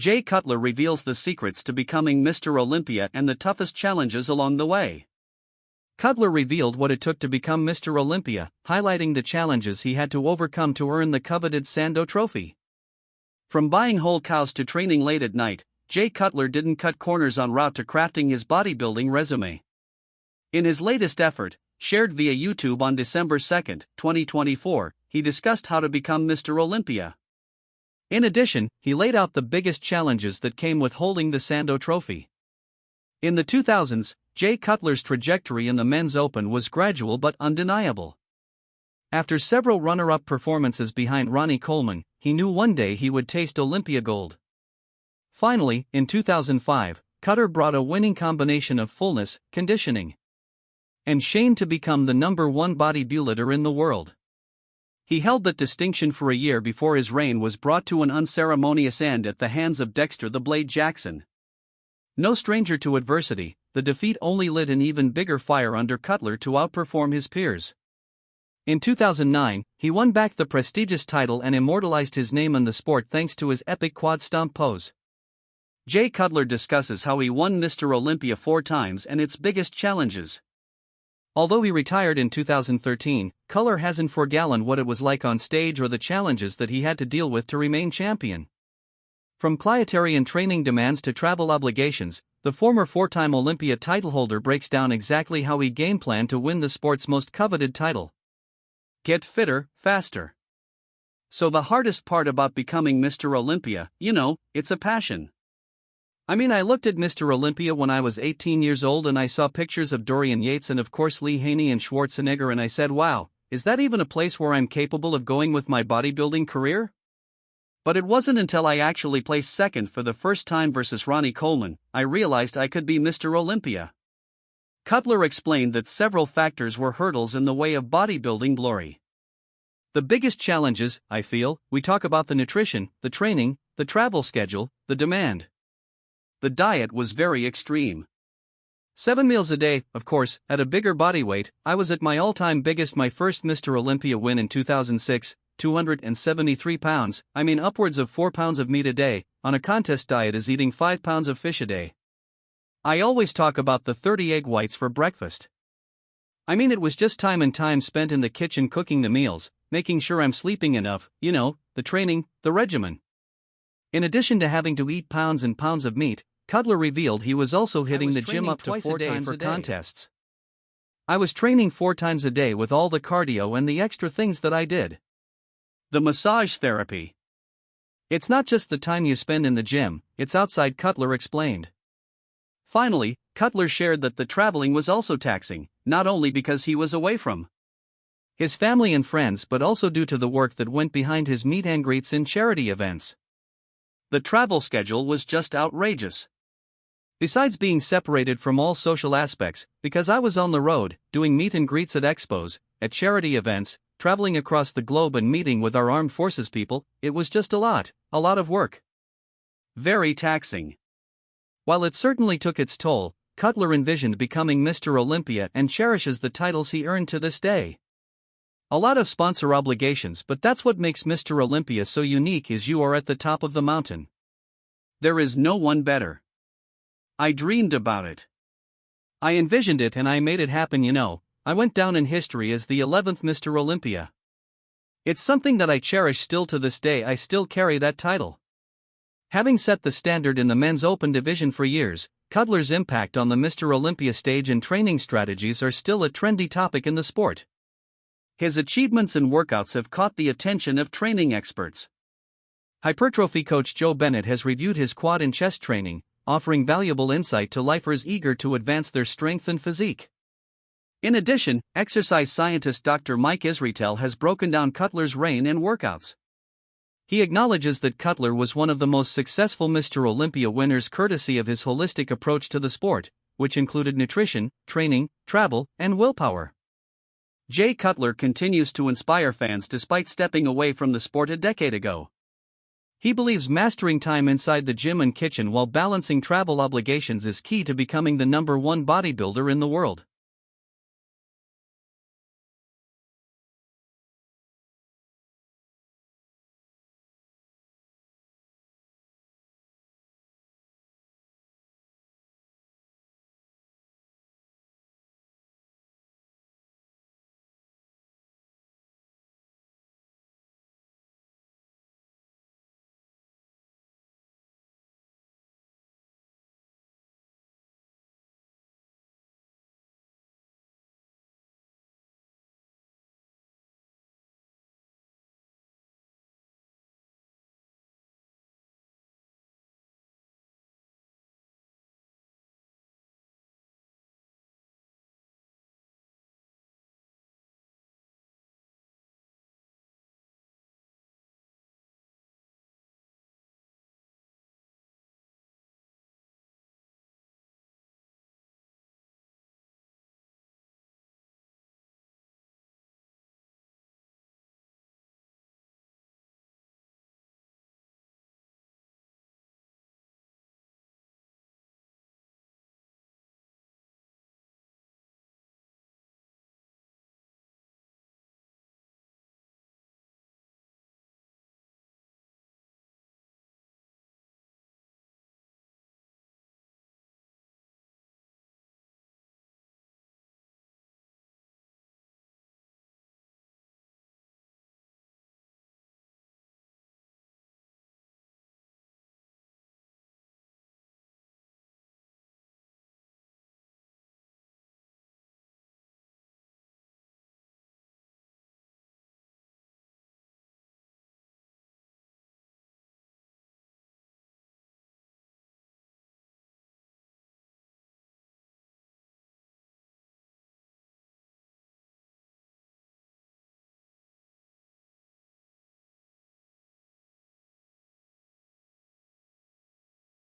Jay Cutler reveals the secrets to becoming Mr. Olympia and the toughest challenges along the way. Cutler revealed what it took to become Mr. Olympia, highlighting the challenges he had to overcome to earn the coveted MR.O trophy. From buying whole cows to training late at night, Jay Cutler didn't cut corners en route to crafting his bodybuilding resume. In his latest effort, shared via YouTube on December 2, 2024, he discussed how to become Mr. Olympia. In addition, he laid out the biggest challenges that came with holding the MR.O trophy. In the 2000s, Jay Cutler's trajectory in the men's open was gradual but undeniable. After several runner-up performances behind Ronnie Coleman, he knew one day he would taste Olympia gold. Finally, in 2005, Cutler brought a winning combination of fullness, conditioning, and shame to become the #1 bodybuilder in the world. He held that distinction for a year before his reign was brought to an unceremonious end at the hands of Dexter the Blade Jackson. No stranger to adversity, the defeat only lit an even bigger fire under Cutler to outperform his peers. In 2009, he won back the prestigious title and immortalized his name in the sport thanks to his epic quad stomp pose. Jay Cutler discusses how he won Mr. Olympia 4 times and its biggest challenges. Although he retired in 2013, Cutler hasn't forgotten what it was like on stage or the challenges that he had to deal with to remain champion. From clientele and training demands to travel obligations, the former 4-time Olympia titleholder breaks down exactly how he game planned to win the sport's most coveted title. Get fitter, faster. So the hardest part about becoming Mr. Olympia, it's a passion. I looked at Mr. Olympia when I was 18 years old and I saw pictures of Dorian Yates and of course Lee Haney and Schwarzenegger and I said, wow, is that even a place where I'm capable of going with my bodybuilding career? But it wasn't until I actually placed second for the first time versus Ronnie Coleman, I realized I could be Mr. Olympia. Cutler explained that several factors were hurdles in the way of bodybuilding glory. The biggest challenges, I feel, we talk about the nutrition, the training, the travel schedule, the demand. The diet was very extreme. 7 meals a day, of course, at a bigger body weight. I was at my all-time biggest. My first Mr. Olympia win in 2006, 273 pounds, upwards of 4 pounds of meat a day, on a contest diet is eating 5 pounds of fish a day. I always talk about the 30 egg whites for breakfast. It was just time and time spent in the kitchen cooking the meals, making sure I'm sleeping enough, the training, the regimen. In addition to having to eat pounds and pounds of meat, Cutler revealed he was also hitting the gym up to 4 times for contests. I was training 4 times a day with all the cardio and the extra things that I did. The massage therapy. It's not just the time you spend in the gym, it's outside, Cutler explained. Finally, Cutler shared that the traveling was also taxing, not only because he was away from his family and friends but also due to the work that went behind his meet and greets and charity events. The travel schedule was just outrageous. Besides being separated from all social aspects, because I was on the road, doing meet and greets at expos, at charity events, traveling across the globe and meeting with our armed forces people, it was just a lot of work. Very taxing. While it certainly took its toll, Cutler envisioned becoming Mr. Olympia and cherishes the titles he earned to this day. A lot of sponsor obligations, but that's what makes Mr. Olympia so unique is you are at the top of the mountain. There is no one better. I dreamed about it. I envisioned it and I made it happen. I went down in history as the 11th Mr. Olympia. It's something that I cherish still to this day. I still carry that title. Having set the standard in the men's open division for years, Cutler's impact on the Mr. Olympia stage and training strategies are still a trendy topic in the sport. His achievements and workouts have caught the attention of training experts. Hypertrophy coach Joe Bennett has reviewed his quad and chest training, offering valuable insight to lifers eager to advance their strength and physique. In addition, exercise scientist Dr. Mike Israetel has broken down Cutler's reign and workouts. He acknowledges that Cutler was one of the most successful Mr. Olympia winners courtesy of his holistic approach to the sport, which included nutrition, training, travel, and willpower. Jay Cutler continues to inspire fans despite stepping away from the sport a decade ago. He believes mastering time inside the gym and kitchen while balancing travel obligations is key to becoming the #1 bodybuilder in the world.